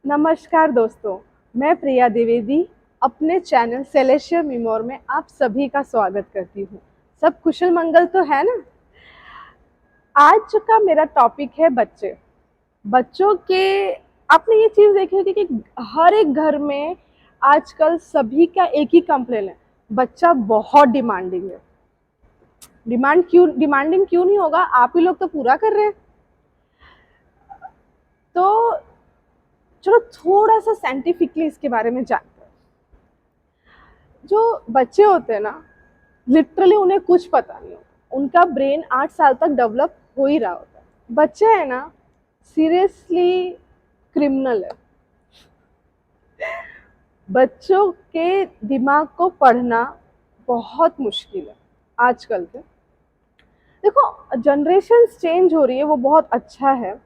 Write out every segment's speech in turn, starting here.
नमस्कार दोस्तों, मैं प्रिया द्विवेदी अपने चैनल सेलेशियर मीमोर में आप सभी का स्वागत करती हूँ। सब कुशल मंगल तो है ना। आज का मेरा टॉपिक है बच्चे। बच्चों के आपने ये चीज़ देखी होगी कि हर एक घर में आजकल सभी का एक ही कंप्लेन है, बच्चा बहुत डिमांडिंग है। डिमांडिंग क्यों नहीं होगा, आप ही लोग तो पूरा कर रहे हैं। तो चलो थोड़ा सा साइंटिफिकली इसके बारे में जानते हैं। जो बच्चे होते हैं ना, लिटरली उन्हें कुछ पता नहीं होता, उनका ब्रेन 8 साल तक डेवलप हो ही रहा होता है। बच्चे है ना, सीरियसली क्रिमिनल है। बच्चों के दिमाग को पढ़ना बहुत मुश्किल है आजकल के। देखो, जनरेशन चेंज हो रही है, वो बहुत अच्छा है,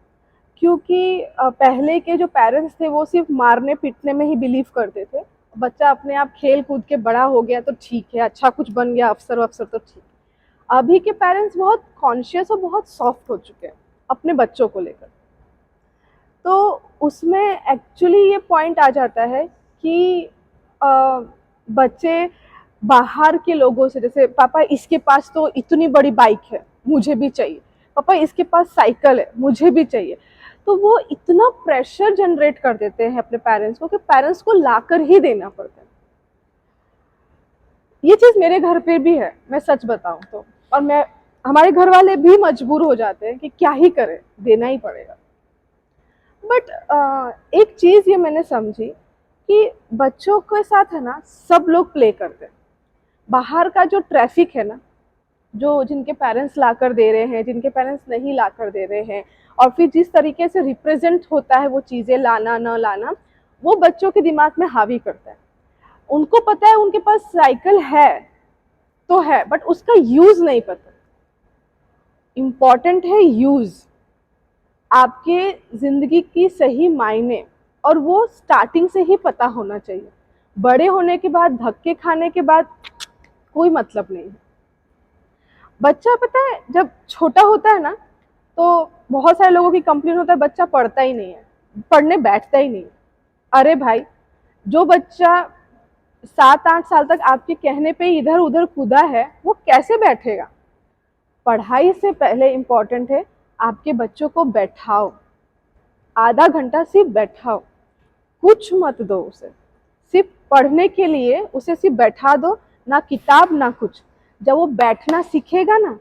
क्योंकि पहले के जो पेरेंट्स थे वो सिर्फ मारने पीटने में ही बिलीव करते थे। बच्चा अपने आप खेल कूद के बड़ा हो गया तो ठीक है, अच्छा कुछ बन गया, अफसर वफसर तो ठीक है। अभी के पेरेंट्स बहुत कॉन्शियस और बहुत सॉफ्ट हो चुके हैं अपने बच्चों को लेकर। तो उसमें एक्चुअली ये पॉइंट आ जाता है कि बच्चे बाहर के लोगों से, जैसे पापा इसके पास तो इतनी बड़ी बाइक है, मुझे भी चाहिए। पापा इसके पास साइकिल है, मुझे भी चाहिए। तो वो इतना प्रेशर जनरेट कर देते हैं अपने पेरेंट्स को कि पेरेंट्स को लाकर ही देना पड़ता है। ये चीज़ मेरे घर पे भी है, मैं सच बताऊं तो। और मैं हमारे घर वाले भी मजबूर हो जाते हैं कि क्या ही करें, देना ही पड़ेगा। बट एक चीज़ ये मैंने समझी कि बच्चों के साथ है ना, सब लोग प्ले करते हैं। बाहर का जो ट्रैफिक है ना, जो जिनके पेरेंट्स ला कर दे रहे हैं, जिनके पेरेंट्स नहीं ला कर दे रहे हैं, और फिर जिस तरीके से रिप्रेजेंट होता है वो चीज़ें लाना न लाना, वो बच्चों के दिमाग में हावी करता है। उनको पता है उनके पास साइकिल है तो है, बट उसका यूज़ नहीं पता। इम्पॉर्टेंट है यूज़, आपके ज़िंदगी की सही मायने, और वो स्टार्टिंग से ही पता होना चाहिए। बड़े होने के बाद, धक्के खाने के बाद कोई मतलब नहीं है। बच्चा पता है जब छोटा होता है ना, तो बहुत सारे लोगों की कंप्लेन होता है बच्चा पढ़ता ही नहीं है, पढ़ने बैठता ही नहीं। अरे भाई, जो बच्चा 7-8 साल तक आपके कहने पे इधर उधर कूदा है, वो कैसे बैठेगा। पढ़ाई से पहले इम्पोर्टेंट है आपके बच्चों को बैठाओ, आधा घंटा सिर्फ बैठाओ, कुछ मत दो उसे, सिर्फ पढ़ने के लिए उसे सिर्फ बैठा दो, ना किताब ना कुछ। जब वो बैठना सीखेगा ना,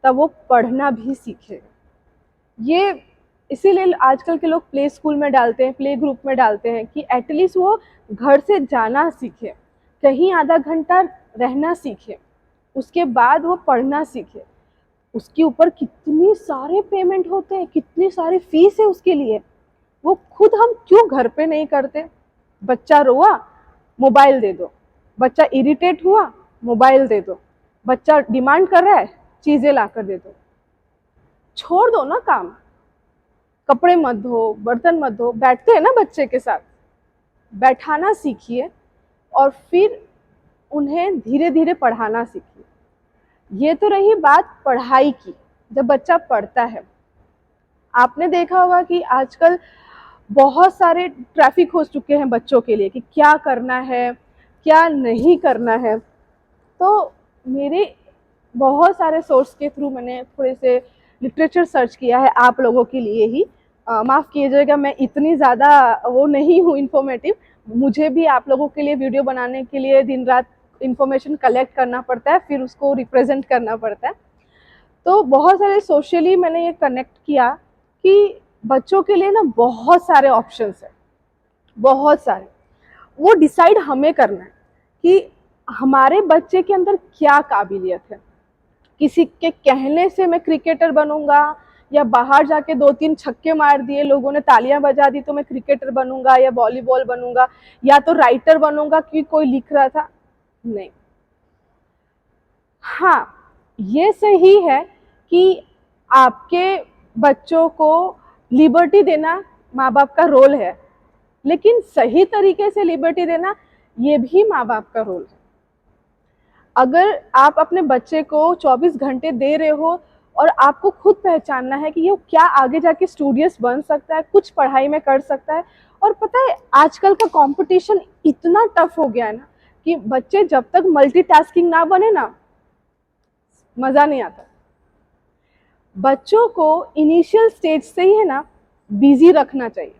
तब वो पढ़ना भी सीखेगा। ये इसीलिए आजकल के लोग प्ले स्कूल में डालते हैं, प्ले ग्रुप में डालते हैं, कि एटलीस्ट वो घर से जाना सीखे, कहीं आधा घंटा रहना सीखे, उसके बाद वो पढ़ना सीखे। उसके ऊपर कितनी सारे पेमेंट होते हैं, कितनी सारी फीस है उसके लिए। वो खुद हम क्यों घर पे नहीं करते। बच्चा रोआ, मोबाइल दे दो। बच्चा इरिटेट हुआ, मोबाइल दे दो। बच्चा डिमांड कर रहा है, चीज़ें ला कर दे दो। छोड़ दो ना काम, कपड़े मत धो, बर्तन मत धो, बैठते हैं ना बच्चे के साथ, बैठाना सीखिए, और फिर उन्हें धीरे धीरे पढ़ाना सीखिए। ये तो रही बात पढ़ाई की। जब बच्चा पढ़ता है, आपने देखा होगा कि आजकल बहुत सारे ट्रैफिक हो चुके हैं बच्चों के लिए, कि क्या करना है क्या नहीं करना है। तो मेरे बहुत सारे सोर्स के थ्रू मैंने थोड़े से लिटरेचर सर्च किया है आप लोगों के लिए ही। माफ़ कीजिएगा, मैं इतनी ज़्यादा वो नहीं हूँ इन्फॉर्मेटिव। मुझे भी आप लोगों के लिए वीडियो बनाने के लिए दिन रात इन्फॉर्मेशन कलेक्ट करना पड़ता है, फिर उसको रिप्रेजेंट करना पड़ता है। तो बहुत सारे सोशली मैंने ये कनेक्ट किया कि बच्चों के लिए ना बहुत सारे ऑप्शंस हैं, बहुत सारे। वो डिसाइड हमें करना है कि हमारे बच्चे के अंदर क्या काबिलियत है। किसी के कहने से मैं क्रिकेटर बनूंगा, या बाहर जाके 2-3 छक्के मार दिए, लोगों ने तालियां बजा दी तो मैं क्रिकेटर बनूंगा या वॉलीबॉल बनूंगा, या तो राइटर बनूंगा क्योंकि कोई लिख रहा था। नहीं। हाँ, ये सही है कि आपके बच्चों को लिबर्टी देना माँ बाप का रोल है, लेकिन सही तरीके से लिबर्टी देना ये भी माँ बाप का रोल है। अगर आप अपने बच्चे को 24 घंटे दे रहे हो और आपको खुद पहचानना है कि ये क्या आगे जाके स्टूडियस बन सकता है, कुछ पढ़ाई में कर सकता है। और पता है आजकल का कंपटीशन इतना टफ हो गया है ना कि बच्चे जब तक मल्टीटास्किंग ना बने ना, मज़ा नहीं आता। बच्चों को इनिशियल स्टेज से ही है ना बिजी रखना चाहिए,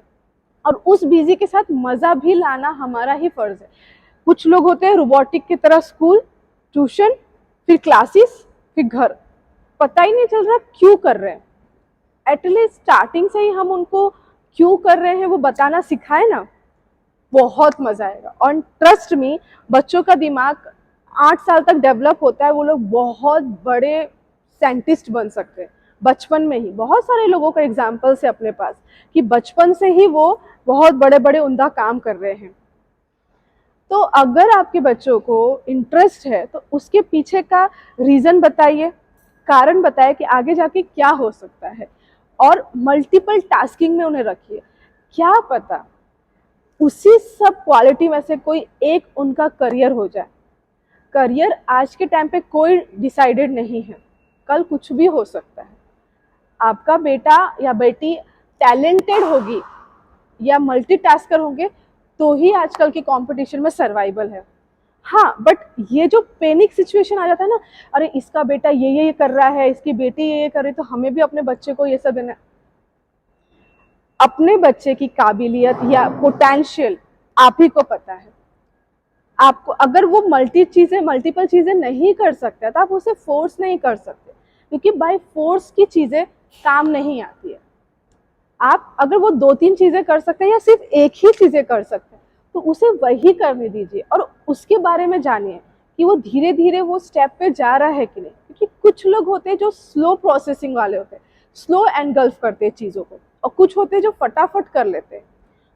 और उस बिजी के साथ मज़ा भी लाना हमारा ही फर्ज है। कुछ लोग होते हैं रोबोटिक की तरह, स्कूल, ट्यूशन, फिर क्लासेस, फिर घर, पता ही नहीं चल रहा क्यों कर रहे हैं। एटलीस्ट स्टार्टिंग से ही हम उनको क्यों कर रहे हैं वो बताना सिखाए ना, बहुत मजा आएगा। और ट्रस्ट मी, बच्चों का दिमाग 8 साल तक डेवलप होता है, वो लोग बहुत बड़े साइंटिस्ट बन सकते हैं बचपन में ही। बहुत सारे लोगों का एग्जाम्पल्स है अपने पास कि बचपन से ही वो बहुत बड़े बड़े उम्दा काम कर रहे हैं। तो अगर आपके बच्चों को इंटरेस्ट है तो उसके पीछे का रीज़न बताइए, कारण बताइए कि आगे जाके क्या हो सकता है, और मल्टीपल टास्किंग में उन्हें रखिए। क्या पता उसी सब क्वालिटी में से कोई एक उनका करियर हो जाए। करियर आज के टाइम पे कोई डिसाइडेड नहीं है, कल कुछ भी हो सकता है। आपका बेटा या बेटी टैलेंटेड होगी या मल्टीटास्कर होंगे तो ही आजकल के कंपटीशन में सर्वाइवल है। हाँ, बट ये जो पैनिक सिचुएशन आ जाता है ना, अरे इसका बेटा ये कर रहा है, इसकी बेटी ये कर रही है, तो हमें भी अपने बच्चे को ये सब देना। अपने बच्चे की काबिलियत या पोटेंशियल आप ही को पता है। आपको अगर वो मल्टीपल चीजें नहीं कर सकता तो आप उसे फोर्स नहीं कर सकते, क्योंकि बाय फोर्स की चीजें काम नहीं आती है। आप अगर वो 2-3 चीजें कर सकते हैं या सिर्फ एक ही चीजें कर सकते हैं तो उसे वही करने दीजिए, और उसके बारे में जानिए कि वो धीरे धीरे वो स्टेप पे जा रहा है कि नहीं। क्योंकि कुछ लोग होते हैं जो स्लो प्रोसेसिंग वाले होते हैं, स्लो एनगल्फ करते हैं चीज़ों को, और कुछ होते हैं जो फटाफट कर लेते हैं।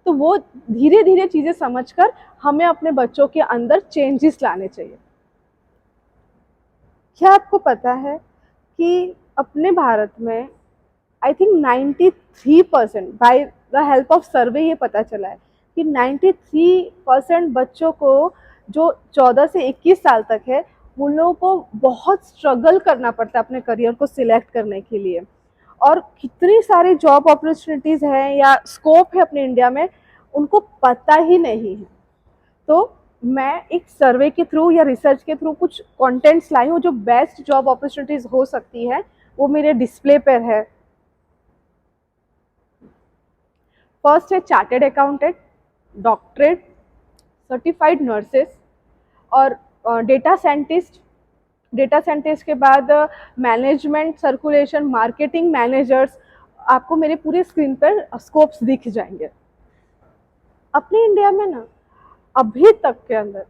तो वो धीरे धीरे चीज़ें समझकर हमें अपने बच्चों के अंदर चेंजेस लाने चाहिए। क्या आपको पता है कि अपने भारत में I think 93% by the help of सर्वे ये पता चला है कि 93% बच्चों को जो 14 से 21 साल तक है उन लोगों को बहुत स्ट्रगल करना पड़ता है अपने करियर को सिलेक्ट करने के लिए। और कितनी सारी जॉब अपॉर्चुनिटीज़ हैं या स्कोप है अपने इंडिया में, उनको पता ही नहीं है। तो मैं एक सर्वे के थ्रू या रिसर्च के थ्रू कुछ कंटेंट्स लाई हूँ जो बेस्ट जॉब अपॉर्चुनिटीज़ हो सकती है, वो मेरे डिस्प्ले पर है। फर्स्ट है chartered accountant, doctorate, certified nurses, और डेटा साइंटिस्ट। डेटा साइंटिस्ट के बाद मैनेजमेंट, सर्कुलेशन, मार्केटिंग मैनेजर्स। आपको मेरे पूरे स्क्रीन पर स्कोप्स दिख जाएंगे। अपने इंडिया में ना अभी तक के अंदर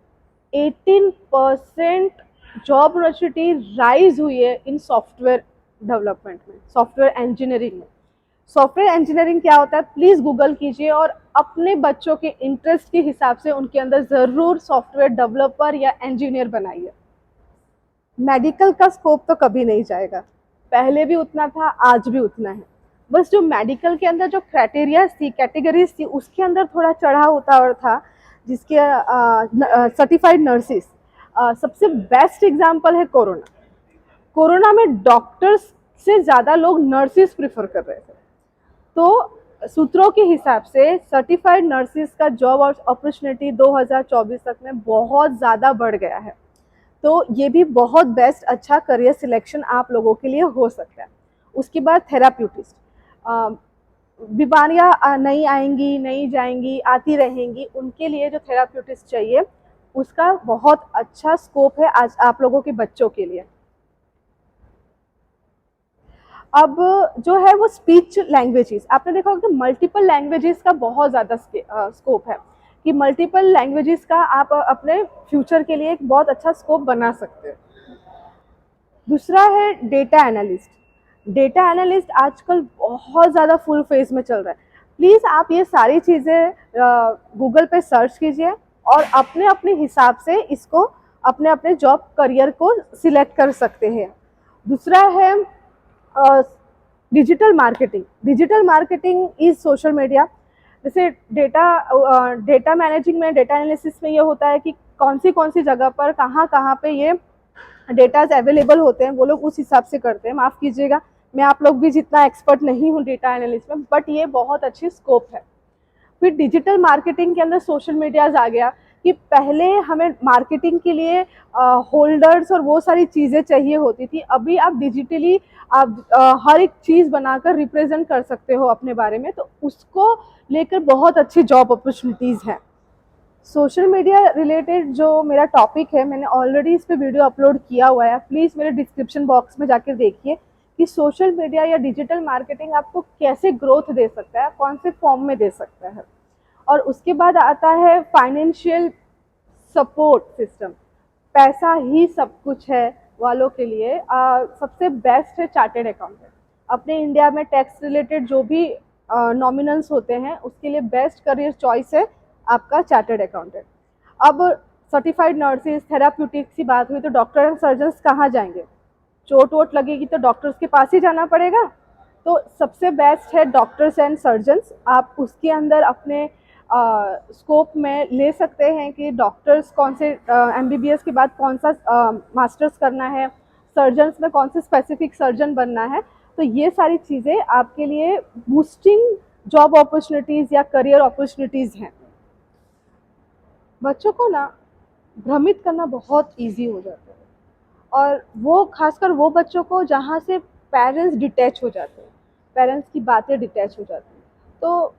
18% जॉब अपॉर्चुनिटी राइज हुई है इन सॉफ्टवेयर डेवलपमेंट में, सॉफ्टवेयर इंजीनियरिंग में। सॉफ्टवेयर इंजीनियरिंग क्या होता है प्लीज़ गूगल कीजिए, और अपने बच्चों के इंटरेस्ट के हिसाब से उनके अंदर ज़रूर सॉफ्टवेयर डेवलपर या इंजीनियर बनाइए। मेडिकल का स्कोप तो कभी नहीं जाएगा, पहले भी उतना था, आज भी उतना है। बस जो मेडिकल के अंदर जो क्राइटेरिया थी, कैटेगरीज थी, उसके अंदर थोड़ा चढ़ा उतार था, जिसके सर्टिफाइड नर्सिस। सबसे बेस्ट एग्जांपल है कोरोना। कोरोना में डॉक्टर्स से ज़्यादा लोग नर्सिस प्रिफर कर रहे थे। तो सूत्रों के हिसाब से सर्टिफाइड नर्सिस का जॉब अपॉर्चुनिटी 2024 तक में बहुत ज़्यादा बढ़ गया है। तो ये भी बहुत बेस्ट अच्छा करियर सिलेक्शन आप लोगों के लिए हो सकता है। उसके बाद थेराप्यूटिस्ट, बीमारियाँ नहीं आएंगी, नहीं जाएंगी, आती रहेंगी, उनके लिए जो थेराप्यूटिस्ट चाहिए उसका बहुत अच्छा स्कोप है आज आप लोगों के बच्चों के लिए। अब जो है वो स्पीच लैंग्वेजेस, आपने देखा होगा कि मल्टीपल लैंग्वेजेस का बहुत ज़्यादा स्कोप है, कि मल्टीपल लैंग्वेजेस का आप अपने फ्यूचर के लिए एक बहुत अच्छा स्कोप बना सकते हैं। दूसरा है डेटा एनालिस्ट। डेटा एनालिस्ट आजकल बहुत ज़्यादा फुल फेज में चल रहा है। प्लीज़ आप ये सारी चीज़ें गूगल पे सर्च कीजिए और अपने अपने हिसाब से इसको अपने अपने जॉब करियर को सिलेक्ट कर सकते हैं। दूसरा है digital marketing. Digital marketing is social media. जैसे डेटा मैनेजिंग में, डेटा एनालिसिस में ये होता है कि कौन सी जगह पर कहाँ पे ये डेटाज अवेलेबल होते हैं वो लोग उस हिसाब से करते हैं। माफ़ कीजिएगा, मैं आप लोग भी जितना एक्सपर्ट नहीं हूँ डेटा एनालिस्ट में, बट ये बहुत अच्छी स्कोप है। फिर डिजिटल मार्केटिंग के अंदर सोशल मीडियाज आ गया कि पहले हमें मार्केटिंग के लिए होल्डर्स और वो सारी चीज़ें चाहिए होती थी, अभी आप डिजिटली आप हर एक चीज़ बनाकर रिप्रेजेंट कर सकते हो अपने बारे में, तो उसको लेकर बहुत अच्छी जॉब अपॉर्चुनिटीज़ हैं। सोशल मीडिया रिलेटेड जो मेरा टॉपिक है, मैंने ऑलरेडी इस पे वीडियो अपलोड किया हुआ है, प्लीज़ मेरे डिस्क्रिप्शन बॉक्स में जाकर देखिए कि सोशल मीडिया या डिजिटल मार्केटिंग आपको कैसे ग्रोथ दे सकता है, कौन से फॉर्म में दे सकता है। और उसके बाद आता है फाइनेंशियल सपोर्ट सिस्टम। पैसा ही सब कुछ है वालों के लिए सबसे बेस्ट है चार्टेड अकाउंटेंट। अपने इंडिया में टैक्स रिलेटेड जो भी नॉमिनल्स होते हैं उसके लिए बेस्ट करियर चॉइस है आपका चार्टेड अकाउंटेंट। अब सर्टिफाइड नर्सेज, थेराप्यूटिक्स की बात हुई तो डॉक्टर एंड सर्जन्स कहाँ जाएंगे? चोट वोट लगेगी तो डॉक्टर्स के पास ही जाना पड़ेगा। तो सबसे बेस्ट है डॉक्टर्स एंड सर्जन्स। आप उसके अंदर अपने स्कोप में ले सकते हैं कि डॉक्टर्स कौन से एमबीबीएस के बाद कौन सा मास्टर्स करना है, सर्जन्स में कौन से स्पेसिफिक सर्जन बनना है। तो ये सारी चीज़ें आपके लिए बूस्टिंग जॉब अपॉर्चुनिटीज़ या करियर अपॉर्चुनिटीज़ हैं। बच्चों को ना भ्रमित करना बहुत इजी हो जाता है, और वो खासकर वो बच्चों को जहाँ से पेरेंट्स डिटैच हो जाते हैं, पेरेंट्स की बातें डिटैच हो जाती हैं। तो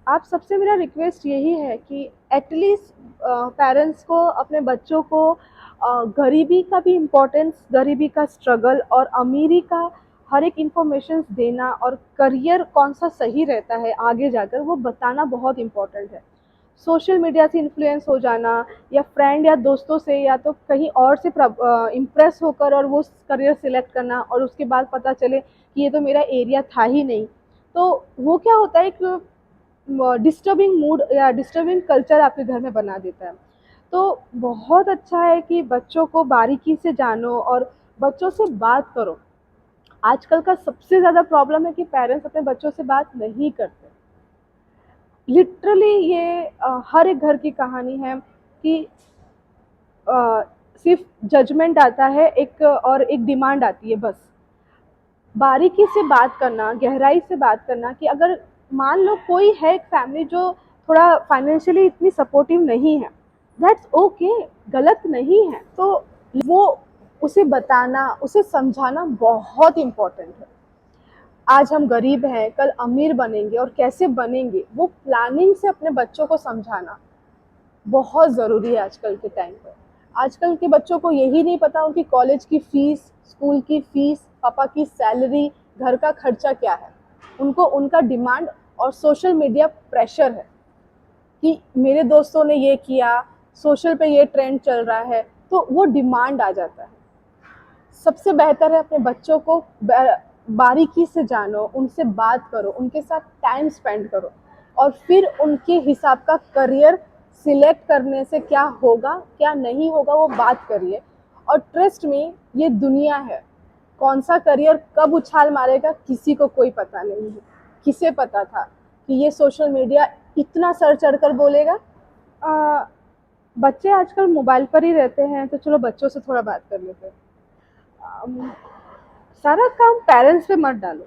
आप सबसे मेरा रिक्वेस्ट यही है कि एटलीस्ट पेरेंट्स को अपने बच्चों को गरीबी का भी इम्पोर्टेंस, गरीबी का स्ट्रगल और अमीरी का हर एक इन्फॉर्मेशन देना, और करियर कौन सा सही रहता है आगे जाकर वो बताना बहुत इम्पोर्टेंट है। सोशल मीडिया से इन्फ्लुएंस हो जाना या फ्रेंड या दोस्तों से या तो कहीं और से इम्प्रेस होकर और वो करियर सिलेक्ट करना और उसके बाद पता चले कि ये तो मेरा एरिया था ही नहीं, तो वो क्या होता है, एक डिस्टर्बिंग मूड या डिस्टर्बिंग कल्चर आपके घर में बना देता है। तो बहुत अच्छा है कि बच्चों को बारीकी से जानो और बच्चों से बात करो। आजकल का सबसे ज़्यादा प्रॉब्लम है कि पेरेंट्स अपने बच्चों से बात नहीं करते। लिटरली ये हर एक घर की कहानी है कि सिर्फ जजमेंट आता है एक और एक डिमांड आती है बस। बारीकी से बात करना, गहराई से बात करना कि अगर मान लो कोई है एक फैमिली जो थोड़ा फाइनेंशियली इतनी सपोर्टिव नहीं है, दैट्स ओके, गलत नहीं है, तो वो उसे बताना, उसे समझाना बहुत इम्पोर्टेंट है। आज हम गरीब हैं, कल अमीर बनेंगे और कैसे बनेंगे वो प्लानिंग से अपने बच्चों को समझाना बहुत ज़रूरी है आजकल के टाइम पर। आजकल के बच्चों को यही नहीं पता उनकी कॉलेज की फ़ीस, स्कूल की फ़ीस, पापा की सैलरी, घर का खर्चा क्या है। उनको उनका डिमांड और सोशल मीडिया प्रेशर है कि मेरे दोस्तों ने ये किया, सोशल पे ये ट्रेंड चल रहा है, तो वो डिमांड आ जाता है। सबसे बेहतर है अपने बच्चों को बारीकी से जानो, उनसे बात करो, उनके साथ टाइम स्पेंड करो और फिर उनके हिसाब का करियर सिलेक्ट करने से क्या होगा क्या नहीं होगा वो बात करिए। और ट्रस्ट में, ये दुनिया है, कौन सा करियर कब उछाल मारेगा किसी को कोई पता नहीं है। किसे पता था कि ये सोशल मीडिया इतना सर चढ़कर बोलेगा। बच्चे आजकल मोबाइल पर ही रहते हैं, तो चलो बच्चों से थोड़ा बात कर लेते हैं। सारा काम पेरेंट्स पे मत डालो।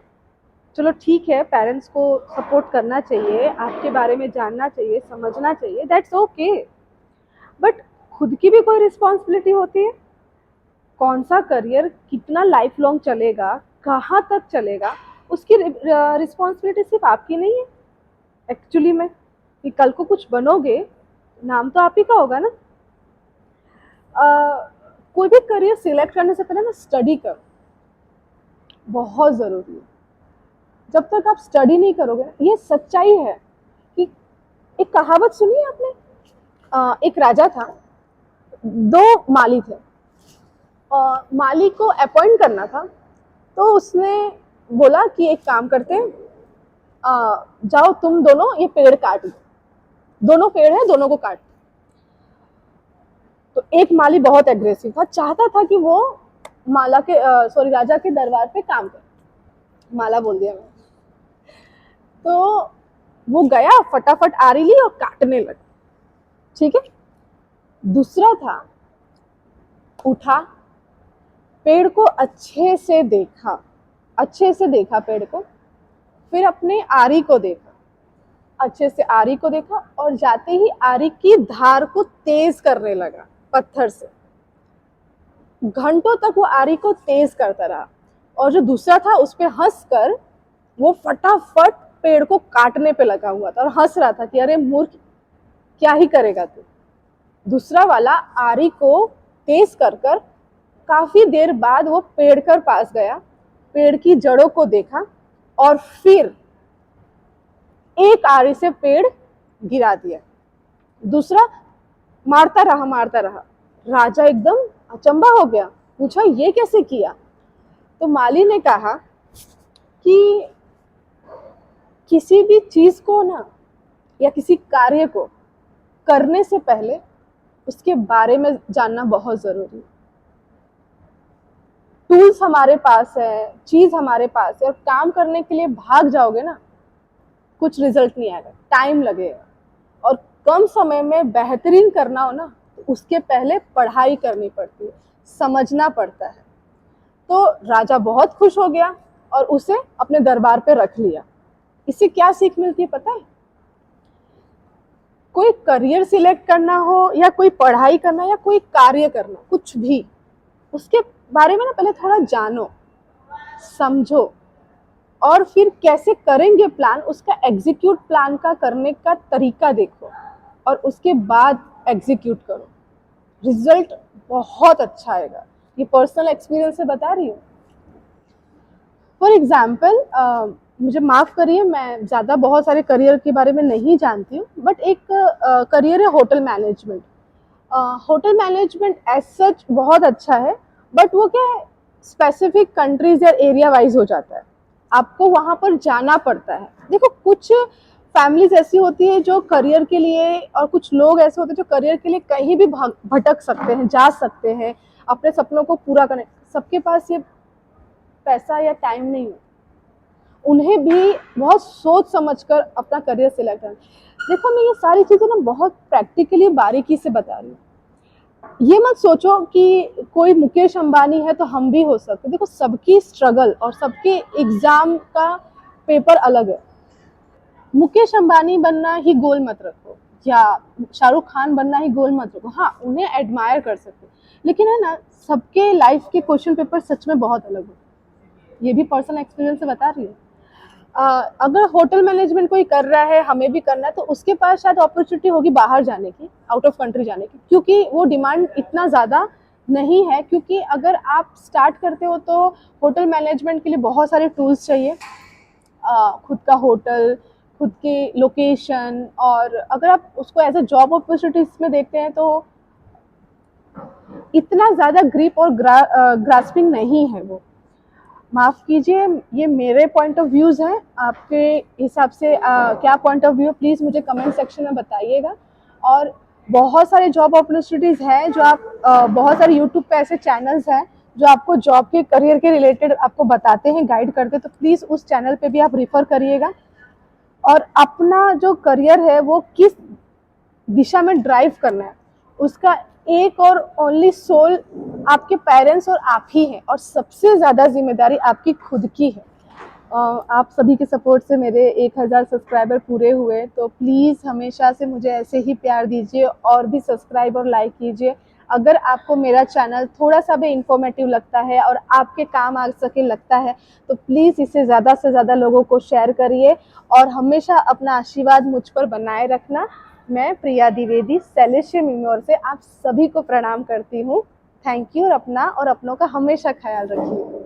चलो ठीक है, पेरेंट्स को सपोर्ट करना चाहिए, आपके बारे में जानना चाहिए, समझना चाहिए, दैट्स ओके, बट खुद की भी कोई रिस्पॉन्सिबिलिटी होती है। कौन सा करियर कितना लाइफ लॉन्ग चलेगा, कहाँ तक चलेगा, उसकी रिस्पॉन्सिबिलिटी सिर्फ आपकी नहीं है एक्चुअली में, कि कल को कुछ बनोगे नाम तो आप ही का होगा ना। कोई भी करियर सिलेक्ट करने से पहले ना स्टडी करो, बहुत ज़रूरी है। जब तक आप स्टडी नहीं करोगे, ये सच्चाई है कि एक कहावत सुनी है आपने? एक राजा था, दो माली थे, माली को अपॉइंट करना था, तो उसने बोला कि एक काम करते हैं, जाओ तुम दोनों ये पेड़ काट लो, दोनों पेड़ है, दोनों को काट। तो एक माली बहुत एग्रेसिव था, चाहता था कि वो राजा के दरबार पे काम करे। माला बोल दिया मैं। तो वो गया, फटाफट आरी ली और काटने लगा। ठीक है। दूसरा था, उठा, पेड़ को अच्छे से देखा पेड़ को, फिर अपने आरी को देखा, अच्छे से आरी को देखा, और जाते ही आरी की धार को तेज करने लगा पत्थर से। घंटों तक वो आरी को तेज करता रहा, और जो दूसरा था उस पे हंस कर वो फटाफट पेड़ को काटने पे लगा हुआ था और हंस रहा था कि अरे मूर्ख, क्या ही करेगा तू। दूसरा वाला आरी को तेज कर कर काफी देर बाद वो पेड़ के पास गया, पेड़ की जड़ों को देखा, और फिर एक आरी से पेड़ गिरा दिया। दूसरा मारता रहा। राजा एकदम अचंभा हो गया, पूछा ये कैसे किया। तो माली ने कहा कि किसी भी चीज को ना, या किसी कार्य को करने से पहले उसके बारे में जानना बहुत जरूरी है। टूल्स हमारे पास है, चीज हमारे पास है, और काम करने के लिए भाग जाओगे ना, कुछ रिजल्ट नहीं आएगा, टाइम लगेगा। और कम समय में बेहतरीन करना हो ना, तो उसके पहले पढ़ाई करनी पड़ती है, समझना पड़ता है। तो राजा बहुत खुश हो गया और उसे अपने दरबार पे रख लिया। इससे क्या सीख मिलती है पता है? कोई करियर सिलेक्ट करना हो, या कोई पढ़ाई करना, या कोई कार्य करना, कुछ भी, उसके बारे में ना पहले थोड़ा जानो, समझो, और फिर कैसे करेंगे प्लान, उसका एग्जीक्यूट प्लान का करने का तरीका देखो, और उसके बाद एग्जीक्यूट करो। रिजल्ट बहुत अच्छा आएगा। ये पर्सनल एक्सपीरियंस से बता रही हूँ। फॉर एग्जाम्पल, मुझे माफ़ करिए, मैं ज़्यादा बहुत सारे करियर के बारे में नहीं जानती हूँ, बट एक करियर है hotel management. Hotel management as such बहुत अच्छा है, बट वो क्या है, स्पेसिफिक कंट्रीज या एरिया वाइज हो जाता है, आपको वहाँ पर जाना पड़ता है। देखो, कुछ फैमिलीज ऐसी होती है जो करियर के लिए, और कुछ लोग ऐसे होते हैं जो करियर के लिए कहीं भी भटक सकते हैं, जा सकते हैं अपने सपनों को पूरा करने। सबके पास ये पैसा या टाइम नहीं है, उन्हें भी बहुत सोच समझकर अपना करियर सिलेक्ट करना। देखो, मैं ये सारी चीज़ें ना बहुत प्रैक्टिकली बारीकी से बता रही हूँ। ये मत सोचो कि कोई मुकेश अंबानी है तो हम भी हो सकते। देखो, सबकी स्ट्रगल और सबके एग्जाम का पेपर अलग है। मुकेश अंबानी बनना ही गोल मत रखो, या शाहरुख खान बनना ही गोल मत रखो। हाँ, उन्हें एडमायर कर सकते हो, लेकिन है ना, सबके लाइफ के क्वेश्चन पेपर सच में बहुत अलग हो। ये भी पर्सनल एक्सपीरियंस से बता रही हूँ। अगर होटल मैनेजमेंट कोई कर रहा है, हमें भी करना है, तो उसके पास शायद अपॉर्चुनिटी होगी बाहर जाने की, आउट ऑफ कंट्री जाने की, क्योंकि वो डिमांड इतना ज़्यादा नहीं है। क्योंकि अगर आप स्टार्ट करते हो तो होटल मैनेजमेंट के लिए बहुत सारे टूल्स चाहिए, खुद का होटल, खुद की लोकेशन, और अगर आप उसको एज अ जॉब अपॉर्चुनिटीज में देखते हैं तो इतना ज़्यादा ग्रिप और ग्रास्पिंग नहीं है वो। माफ़ कीजिए, ये मेरे पॉइंट ऑफ व्यूज़ हैं। आपके हिसाब से क्या पॉइंट ऑफ व्यू, प्लीज़ मुझे कमेंट सेक्शन में बताइएगा। और बहुत सारे जॉब अपॉर्चुनिटीज़ हैं जो आप बहुत सारे यूट्यूब पे ऐसे चैनल्स हैं जो आपको जॉब के, करियर के रिलेटेड आपको बताते हैं, गाइड करते हैं, तो प्लीज़ उस चैनल पे भी आप रिफ़र करिएगा। और अपना जो करियर है वो किस दिशा में ड्राइव करना है, उसका एक और ओनली सोल आपके पेरेंट्स और आप ही हैं, और सबसे ज़्यादा जिम्मेदारी आपकी खुद की है। आप सभी के सपोर्ट से मेरे 1000 सब्सक्राइबर पूरे हुए, तो प्लीज़ हमेशा से मुझे ऐसे ही प्यार दीजिए, और भी सब्सक्राइब और लाइक कीजिए। अगर आपको मेरा चैनल थोड़ा सा भी इंफॉर्मेटिव लगता है और आपके काम आ सके लगता है, तो प्लीज़ इसे ज़्यादा से ज़्यादा लोगों को शेयर करिए, और हमेशा अपना आशीर्वाद मुझ पर बनाए रखना। मैं प्रिया द्विवेदी, सेलेशियल मिम्योर से आप सभी को प्रणाम करती हूँ। थैंक यू, और अपना और अपनों का हमेशा ख्याल रखिए।